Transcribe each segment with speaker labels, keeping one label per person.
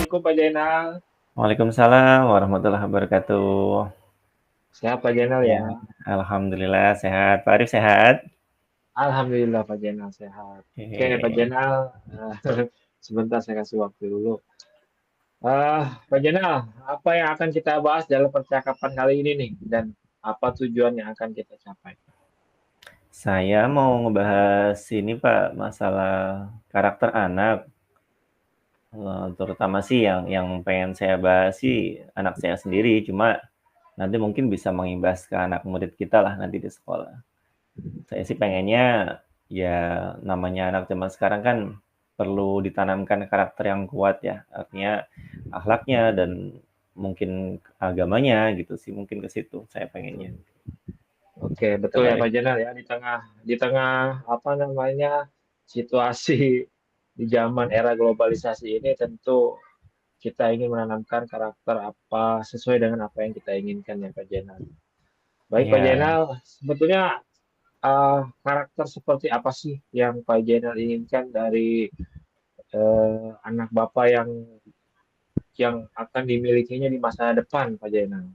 Speaker 1: Assalamualaikum Pak Jainal.
Speaker 2: Waalaikumsalam warahmatullahi wabarakatuh.
Speaker 1: Sehat Pak Jainal
Speaker 2: Ya,
Speaker 1: ya.
Speaker 2: alhamdulillah sehat. Pak Arif sehat?
Speaker 1: Alhamdulillah Pak Jainal sehat. Oke Pak
Speaker 2: Oke.
Speaker 1: Jainal, sebentar saya kasih waktu dulu. Pak Jainal, apa yang akan kita bahas dalam percakapan kali ini nih? Dan apa tujuan yang akan kita capai?
Speaker 2: Saya mau ngebahas ini Pak, masalah karakter anak. Terutama sih yang pengen saya bahas sih anak saya sendiri, cuma nanti mungkin bisa mengimbas ke anak murid kita lah nanti di sekolah. Saya sih pengennya ya namanya anak zaman sekarang kan perlu ditanamkan karakter yang kuat ya. Artinya akhlaknya dan mungkin agamanya gitu sih, mungkin ke situ saya pengennya.
Speaker 1: Oke,
Speaker 2: Itu
Speaker 1: betul
Speaker 2: Pak
Speaker 1: ya
Speaker 2: Arif.
Speaker 1: Pak Jainal ya, di tengah apa namanya situasi di zaman era globalisasi ini tentu kita ingin menanamkan karakter apa sesuai dengan apa yang kita inginkan ya Pak Jainal. Baik Pak
Speaker 2: Iya,
Speaker 1: Jainal, sebetulnya karakter seperti apa sih yang Pak Jainal inginkan dari anak Bapak yang akan dimilikinya di masa depan, Pak Jainal?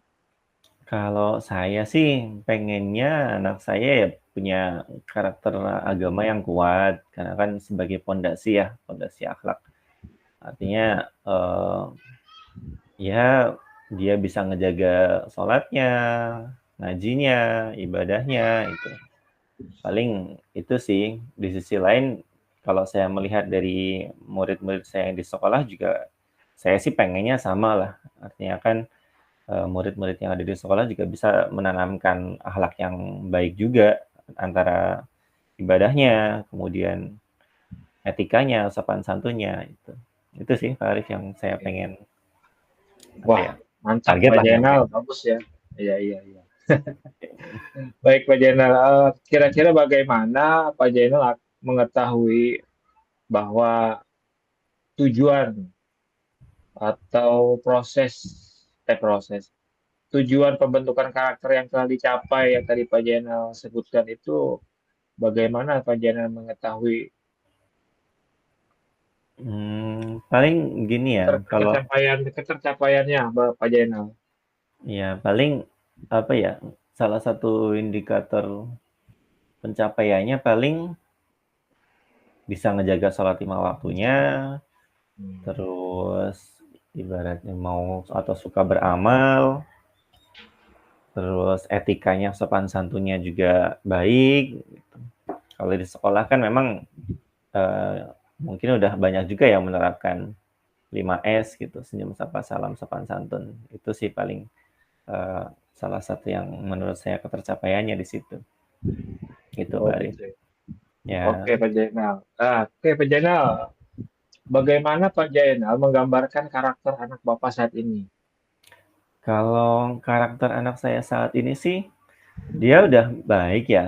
Speaker 2: kalau saya sih pengennya anak saya ya punya karakter agama yang kuat, karena kan sebagai pondasi ya, pondasi akhlak. Artinya ya dia bisa ngejaga sholatnya, ngajinya, ibadahnya itu. Paling itu sih. Di sisi lain, kalau saya melihat dari murid-murid saya yang di sekolah juga, saya sih pengennya sama lah. Artinya kan murid-murid yang ada di sekolah juga bisa menanamkan akhlak yang baik juga antara ibadahnya, kemudian etikanya, sopan santunnya itu. Itu sih Pak Arif yang saya pengen apa
Speaker 1: Wah,
Speaker 2: ya
Speaker 1: mantap
Speaker 2: target
Speaker 1: Pak
Speaker 2: lah nyampe.
Speaker 1: Jainal, bagus ya. Iya, iya, iya. Baik Pak Jainal, kira-kira bagaimana Pak Jainal mengetahui bahwa tujuan atau proses tujuan pembentukan karakter yang telah dicapai yang tadi Pak Jainal sebutkan itu bagaimana Pak Jainal mengetahui
Speaker 2: Paling gini ya, kalau
Speaker 1: ketercapaiannya Pak Jainal?
Speaker 2: ya paling apa ya salah satu indikator pencapaiannya paling bisa ngejaga sholat lima waktunya, terus ibaratnya mau atau suka beramal, terus etikanya sopan santunnya juga baik. Gitu. Kalau di sekolah kan memang eh, mungkin udah banyak juga yang menerapkan 5S gitu, senyum sapa salam sopan santun. Itu sih paling eh, salah satu yang menurut saya ketercapaiannya di situ. Gitu
Speaker 1: Oh
Speaker 2: Pak Arif.
Speaker 1: gitu ya. Oke
Speaker 2: Ya,
Speaker 1: Pak Jainal. Oke Pak Jainal, bagaimana Pak Jainal menggambarkan karakter anak Bapak saat ini?
Speaker 2: kalau karakter anak saya saat ini sih, dia udah baik ya,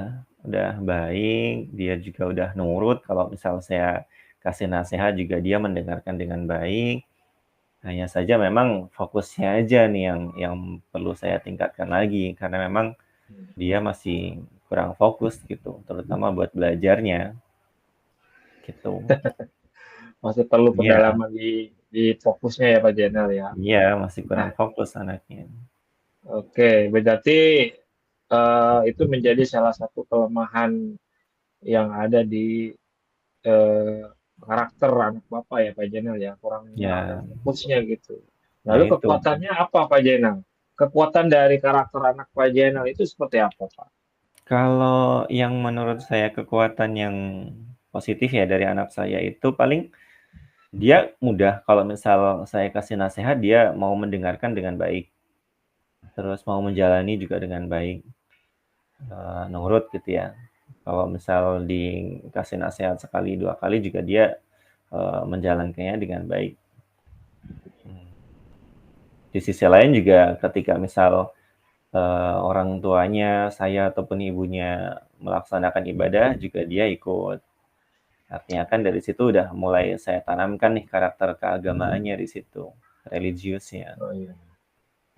Speaker 2: udah baik, dia juga udah nurut, kalau misal saya kasih nasihat juga dia mendengarkan dengan baik. Hanya saja memang fokusnya aja nih yang perlu saya tingkatkan lagi, karena memang dia masih kurang fokus gitu, terutama buat belajarnya, gitu.
Speaker 1: Masih perlu
Speaker 2: Iya,
Speaker 1: pendalaman di fokusnya ya Pak Jainal ya.
Speaker 2: iya masih kurang
Speaker 1: Nah,
Speaker 2: fokus anaknya.
Speaker 1: oke, berarti itu menjadi salah satu kelemahan yang ada di eh, karakter anak Bapak ya Pak Jainal ya, kurangnya ada
Speaker 2: Ya,
Speaker 1: fokusnya gitu.
Speaker 2: nah
Speaker 1: Lalu
Speaker 2: itu.
Speaker 1: kekuatannya apa Pak Jainal? Kekuatan dari karakter anak Pak Jainal itu seperti apa Pak?
Speaker 2: Kalau yang menurut saya kekuatan yang positif ya dari anak saya itu paling dia mudah kalau misal saya kasih nasihat dia mau mendengarkan dengan baik, terus mau menjalani juga dengan baik, nurut gitu ya. Kalau misal dikasih nasihat sekali dua kali juga dia menjalankannya dengan baik. Di sisi lain juga ketika misal orang tuanya, saya ataupun ibunya melaksanakan ibadah juga dia ikut. Artinya kan dari situ udah mulai saya tanamkan nih karakter keagamaannya di situ, religiusnya.
Speaker 1: Oh iya.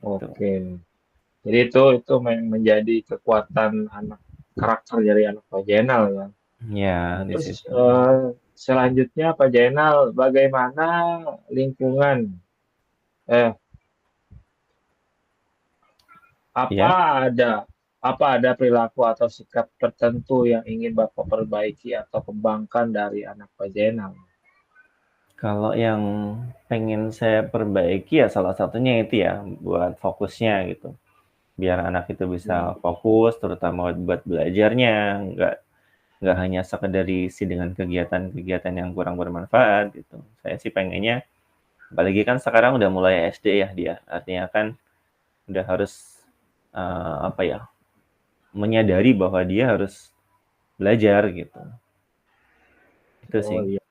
Speaker 2: Itu.
Speaker 1: Oke. Jadi itu menjadi kekuatan anak karakter dari anak Pak Jainal ya.
Speaker 2: Ya,
Speaker 1: Nah,
Speaker 2: di
Speaker 1: terus
Speaker 2: situ.
Speaker 1: selanjutnya Pak Jainal, bagaimana lingkungan? Eh, apa
Speaker 2: Ya,
Speaker 1: ada apa ada perilaku atau sikap tertentu yang ingin Bapak perbaiki atau kembangkan dari anak Pak Jenal?
Speaker 2: kalau yang pengen saya perbaiki ya salah satunya itu ya, buat fokusnya gitu. Biar anak itu bisa fokus, terutama buat belajarnya, nggak hanya sekedar diisi dengan kegiatan-kegiatan yang kurang bermanfaat gitu. Saya sih pengennya, apalagi kan sekarang udah mulai SD ya dia, artinya kan udah harus apa ya, menyadari bahwa dia harus belajar gitu. Itu
Speaker 1: Oh
Speaker 2: sih.
Speaker 1: iya.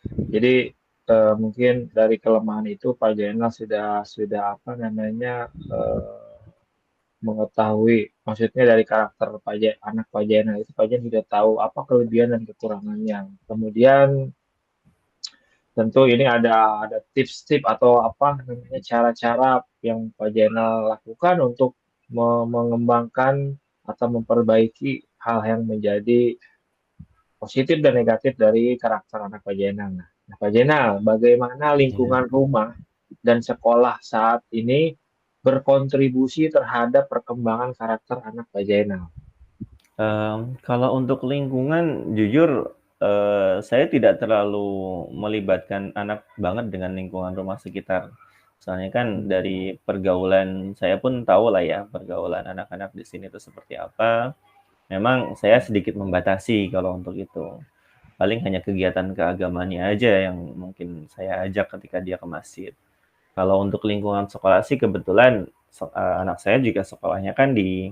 Speaker 1: Jadi mungkin dari kelemahan itu Pak Jenal sudah apa namanya mengetahui, maksudnya dari karakter anak Pak Jenal itu Pak Jenal sudah tahu apa kelebihan dan kekurangannya. Kemudian tentu ini ada tips-tips atau apa namanya cara-cara yang Pak Jenal lakukan untuk mengembangkan atau memperbaiki hal yang menjadi positif dan negatif dari karakter anak Pak Jenal. Nah, Pak Jenal, bagaimana
Speaker 2: Ya.
Speaker 1: lingkungan rumah dan sekolah saat ini berkontribusi terhadap perkembangan karakter anak Pak Jenal?
Speaker 2: Kalau untuk lingkungan, jujur saya tidak terlalu melibatkan anak banget dengan lingkungan rumah sekitar. Soalnya kan dari pergaulan saya pun tahu lah ya, pergaulan anak-anak di sini itu seperti apa. Memang saya sedikit membatasi kalau untuk itu. Paling hanya kegiatan keagamannya aja yang mungkin saya ajak ketika dia ke masjid. Kalau untuk lingkungan sekolah sih kebetulan anak saya juga sekolahnya kan di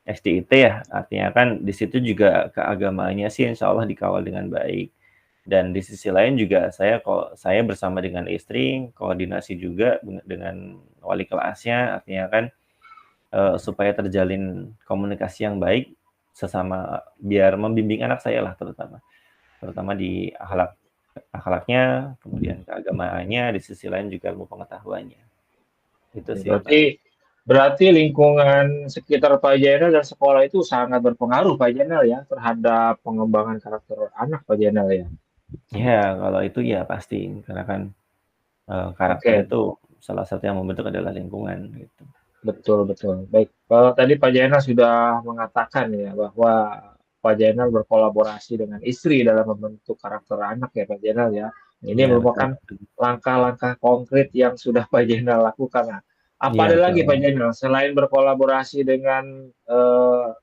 Speaker 2: SDIT ya, artinya kan di situ juga keagamaannya sih insya Allah dikawal dengan baik. Dan di sisi lain juga saya bersama dengan istri koordinasi juga dengan wali kelasnya, artinya kan supaya terjalin komunikasi yang baik sesama biar membimbing anak saya lah terutama di akhlaknya, kemudian keagamaannya, di sisi lain juga ilmu pengetahuannya. Itu sih yang paling.
Speaker 1: Berarti berarti lingkungan sekitar Pak Jenal dan sekolah itu sangat berpengaruh Pak Jenal ya terhadap pengembangan karakter anak Pak Jenal ya.
Speaker 2: Ya, kalau itu ya pasti karena kan karakter
Speaker 1: Oke,
Speaker 2: itu salah satu yang membentuk adalah lingkungan gitu.
Speaker 1: betul betul. Baik, kalau tadi Pak Jenal sudah mengatakan ya bahwa Pak Jenal berkolaborasi dengan istri dalam membentuk karakter anak ya Pak Jenal ya. Ini
Speaker 2: Iya betul.
Speaker 1: merupakan langkah-langkah konkret yang sudah Pak Jenal lakukan. Nah, apa
Speaker 2: Iya
Speaker 1: ada lagi Pak
Speaker 2: betul.
Speaker 1: Jenal selain berkolaborasi dengan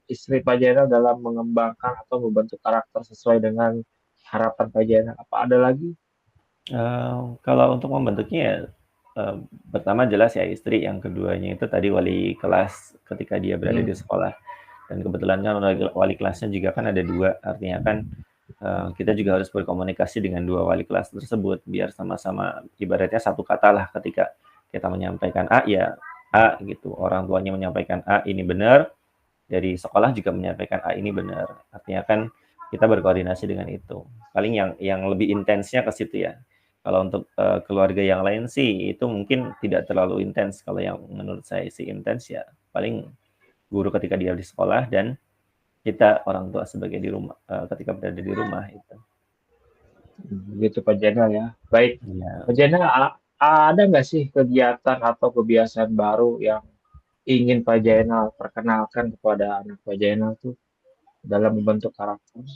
Speaker 1: istri Pak Jenal dalam mengembangkan atau membentuk karakter sesuai dengan harapan Pak Jenal? Apa ada lagi?
Speaker 2: Kalau untuk membentuknya ya, pertama jelas ya istri, yang keduanya itu tadi wali kelas ketika dia berada di
Speaker 1: Hmm.
Speaker 2: sekolah. Dan kebetulan kan wali kelasnya juga kan ada 2, artinya kan kita juga harus berkomunikasi dengan 2 wali kelas tersebut biar sama-sama ibaratnya satu kata lah ketika kita menyampaikan A ya A gitu, orang tuanya menyampaikan A ini benar, dari sekolah juga menyampaikan A ini benar. Artinya kan kita berkoordinasi dengan itu. Paling yang lebih intensnya ke situ ya. Kalau untuk keluarga yang lain sih itu mungkin tidak terlalu intens. Kalau yang menurut saya sih intens ya paling guru ketika dia di sekolah dan kita orang tua sebagai di rumah ketika berada di rumah itu.
Speaker 1: Begitu Pak Jenal ya. Baik,
Speaker 2: Ya.
Speaker 1: Pak Jenal, ada nggak sih kegiatan atau kebiasaan baru yang ingin Pak Jenal perkenalkan kepada anak Pak Jenal tuh dalam membentuk karakter?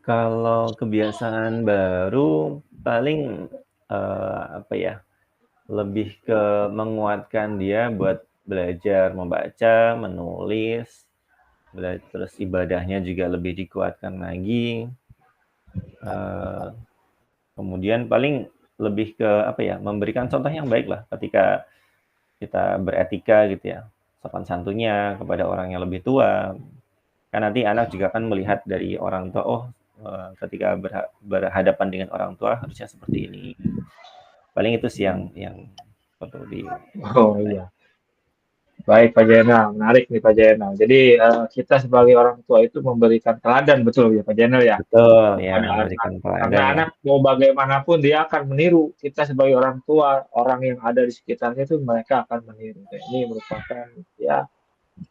Speaker 2: Kalau kebiasaan baru paling apa ya? Lebih ke menguatkan dia buat belajar membaca, menulis, terus ibadahnya juga lebih dikuatkan lagi. Eh, Kemudian paling lebih ke apa ya, memberikan contoh yang baik lah ketika kita beretika gitu ya, sopan santunnya kepada orang yang lebih tua. Kan nanti anak juga kan melihat dari orang tua, oh ketika berhadapan dengan orang tua harusnya seperti ini. Paling itu sih yang perlu
Speaker 1: Oh
Speaker 2: disampaikan.
Speaker 1: iya, baik Pak Jenal, menarik nih Pak Jenal. Jadi kita sebagai orang tua itu memberikan teladan betul ya Pak Jenal ya
Speaker 2: Betul, ya
Speaker 1: kepada anak.
Speaker 2: memberikan
Speaker 1: Karena
Speaker 2: teladan ya.
Speaker 1: anak mau bagaimanapun dia akan meniru kita sebagai orang tua, orang yang ada di sekitarnya itu mereka akan meniru. Dan ini merupakan ya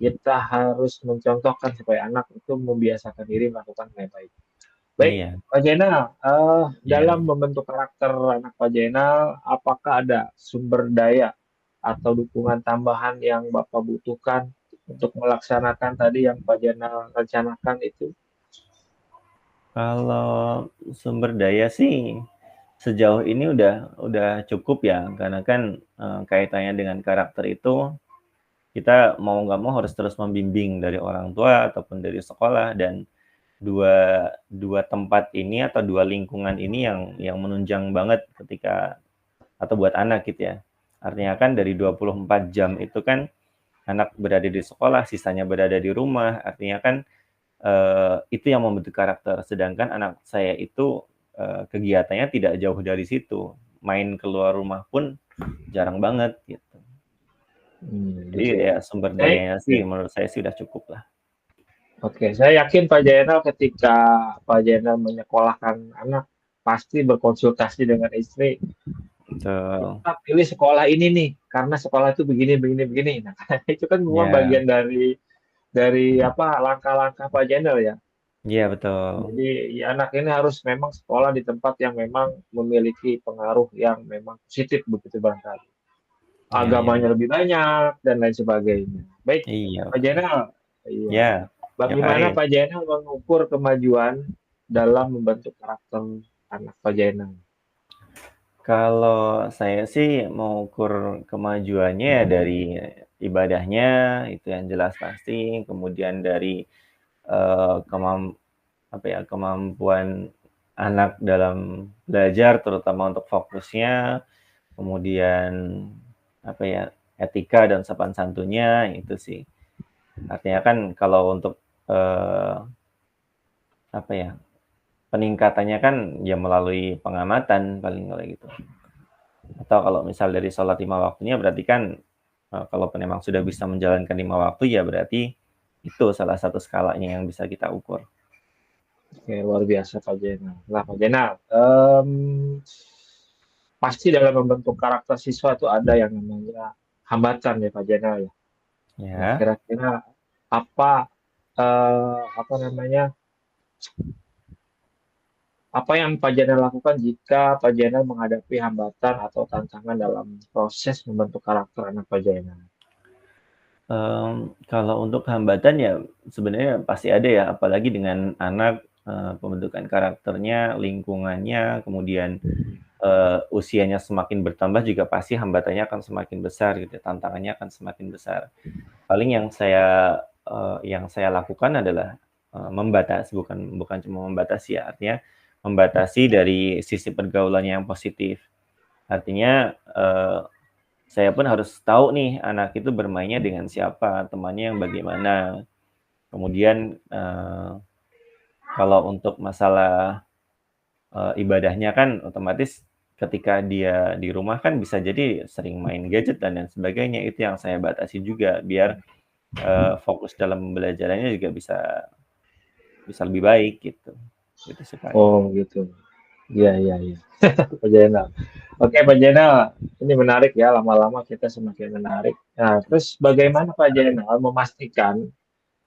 Speaker 1: kita harus mencontohkan supaya anak itu membiasakan diri melakukan yang baik. Baik,
Speaker 2: Iya.
Speaker 1: Pak Jenal, dalam
Speaker 2: Iya.
Speaker 1: membentuk karakter anak Pak Jenal, apakah ada sumber daya atau dukungan tambahan yang Bapak butuhkan untuk melaksanakan tadi yang Pak Jenal rencanakan itu?
Speaker 2: Kalau sumber daya sih sejauh ini udah cukup ya, karena kan kaitannya dengan karakter itu kita mau nggak mau harus terus membimbing dari orang tua ataupun dari sekolah, dan dua dua tempat ini atau dua lingkungan ini yang menunjang banget ketika atau buat anak gitu ya. Artinya kan dari 24 jam itu kan anak berada di sekolah, sisanya berada di rumah, artinya kan itu yang membentuk karakter. Sedangkan anak saya itu kegiatannya tidak jauh dari situ, main keluar rumah pun jarang banget gitu. Jadi
Speaker 1: Gitu ya.
Speaker 2: ya sumber
Speaker 1: Baik,
Speaker 2: dayanya sih
Speaker 1: ya.
Speaker 2: menurut saya sih udah cukup lah.
Speaker 1: Oke, saya yakin Pak Jenal ketika Pak Jenal menyekolahkan anak pasti berkonsultasi dengan istri.
Speaker 2: Betul.
Speaker 1: Kita pilih sekolah ini nih karena sekolah itu begini begini begini. Nah, itu kan semua
Speaker 2: Ya,
Speaker 1: bagian dari apa langkah-langkah Pak Jenal ya.
Speaker 2: iya betul.
Speaker 1: Jadi ya, anak ini harus memang sekolah di tempat yang memang memiliki pengaruh yang memang positif begitu barangkali.
Speaker 2: Iya, iya,
Speaker 1: Agamanya
Speaker 2: iya.
Speaker 1: lebih banyak dan lain sebagainya. Baik,
Speaker 2: Iya,
Speaker 1: Pak
Speaker 2: betul.
Speaker 1: Jenal. Iya.
Speaker 2: Ya, ya Kak
Speaker 1: Bagaimana
Speaker 2: Arif.
Speaker 1: Pak Jenal mengukur kemajuan dalam membentuk karakter anak Pak Jenal?
Speaker 2: Kalau saya sih mau ukur kemajuannya ya dari ibadahnya, itu yang jelas pasti, kemudian dari eh, kemam apa ya, kemampuan anak dalam belajar, terutama untuk fokusnya, kemudian apa ya, etika dan sopan santunnya, itu sih. Artinya kan kalau untuk eh, apa ya, peningkatannya kan ya melalui pengamatan paling kalau gitu. Atau kalau misal dari sholat 5 waktunya berarti kan kalaupun memang sudah bisa menjalankan 5 waktu ya berarti itu salah satu skalanya yang bisa kita ukur.
Speaker 1: Oke, luar biasa Pak Jenal. Nah, Pak Jenal, pasti dalam membentuk karakter siswa itu ada yang namanya hambatan ya Pak Jenal ya. Nah,
Speaker 2: Ya.
Speaker 1: kira-kira apa namanya apa yang Pak Jenal lakukan jika Pak Jenal menghadapi hambatan atau tantangan dalam proses membentuk karakter anak Pak Jenal?
Speaker 2: Kalau untuk hambatan ya sebenarnya pasti ada ya, apalagi dengan anak, pembentukan karakternya, lingkungannya, kemudian usianya semakin bertambah juga pasti hambatannya akan semakin besar gitu, tantangannya akan semakin besar. Paling yang saya lakukan adalah membatasi, bukan bukan cuma membatasi ya, artinya membatasi dari sisi pergaulannya yang positif. Artinya saya pun harus tahu nih anak itu bermainnya dengan siapa, temannya yang bagaimana. Kemudian kalau untuk masalah ibadahnya kan otomatis ketika dia di rumah kan bisa jadi sering main gadget dan lain sebagainya. Itu yang saya batasi juga biar fokus dalam belajarannya juga bisa bisa lebih baik gitu. Gitu sih Kak Arif.
Speaker 1: Oh gitu. Iya iya iya. Pak Jenal. Oke Pak Jenal, ini menarik ya. Lama-lama kita semakin menarik. Nah, terus bagaimana Pak Jenal memastikan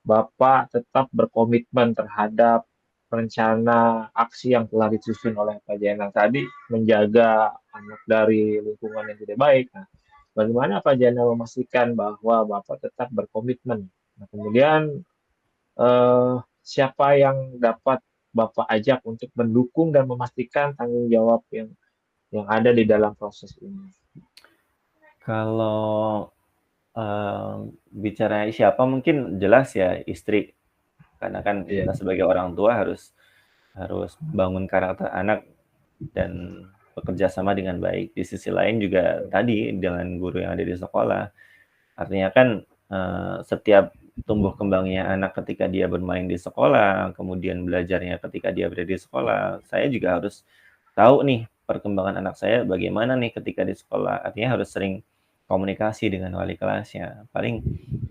Speaker 1: Bapak tetap berkomitmen terhadap rencana aksi yang telah disusun oleh Pak Jenal tadi, menjaga anak dari lingkungan yang tidak baik. Nah, bagaimana Pak Jenal memastikan bahwa Bapak tetap berkomitmen? Nah, kemudian siapa yang dapat Bapak ajak untuk mendukung dan memastikan tanggung jawab yang ada di dalam proses ini?
Speaker 2: Kalau bicara siapa mungkin jelas ya istri, karena kan kita
Speaker 1: Iya.
Speaker 2: sebagai orang tua harus harus membangun karakter anak dan bekerja sama dengan baik. Di sisi lain juga tadi dengan guru yang ada di sekolah. Artinya kan setiap tumbuh kembangnya anak ketika dia bermain di sekolah, kemudian belajarnya ketika dia berada di sekolah, saya juga harus tahu nih perkembangan anak saya bagaimana nih ketika di sekolah. Artinya harus sering komunikasi dengan wali kelasnya. Paling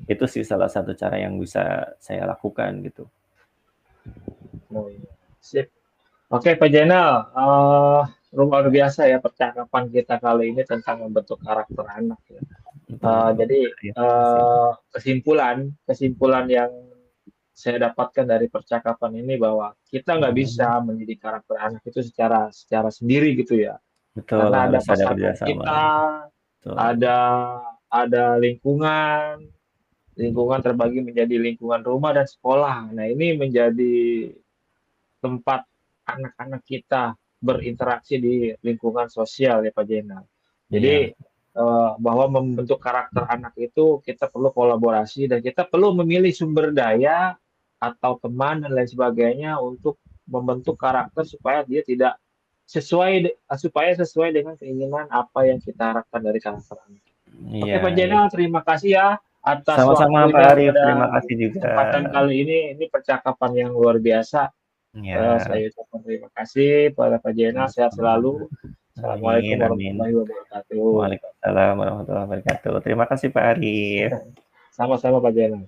Speaker 2: itu sih salah satu cara yang bisa saya lakukan gitu.
Speaker 1: Oh, iya. Sip. Oke, Pak Jenal, luar biasa ya percakapan kita kali ini tentang membentuk karakter anak ya.
Speaker 2: Betul, betul.
Speaker 1: Jadi
Speaker 2: Ya, terima kasih.
Speaker 1: kesimpulan kesimpulan yang saya dapatkan dari percakapan ini bahwa kita nggak bisa mendidik karakter anak itu secara sendiri gitu ya.
Speaker 2: Betul,
Speaker 1: Karena ada
Speaker 2: harus ada
Speaker 1: pasangan
Speaker 2: kerjasama.
Speaker 1: kita,
Speaker 2: Betul.
Speaker 1: ada lingkungan terbagi menjadi lingkungan rumah dan sekolah. Nah, ini menjadi tempat anak-anak kita berinteraksi di lingkungan sosial ya Pak Jenal.
Speaker 2: Iya,
Speaker 1: Jadi bahwa membentuk karakter anak itu kita perlu kolaborasi dan kita perlu memilih sumber daya atau teman dan lain sebagainya untuk membentuk karakter supaya dia tidak supaya sesuai dengan keinginan apa yang kita harapkan dari karakter anak. Oke
Speaker 2: iya,
Speaker 1: Pak
Speaker 2: iya.
Speaker 1: Jenal, terima kasih ya atas
Speaker 2: Sama-sama Pak
Speaker 1: waktunya
Speaker 2: Arif, terima
Speaker 1: pada
Speaker 2: kasih juga.
Speaker 1: kesempatan kali ini. Ini percakapan yang luar biasa.
Speaker 2: Ya,
Speaker 1: Saya ucapkan terima kasih pada Pak Jenal, sehat
Speaker 2: sama-sama.
Speaker 1: selalu. Assalamualaikum
Speaker 2: Amin, amin.
Speaker 1: warahmatullahi wabarakatuh.
Speaker 2: Waalaikumsalam warahmatullahi wabarakatuh. Terima kasih Pak Arif.
Speaker 1: Sama-sama Pak Jenal.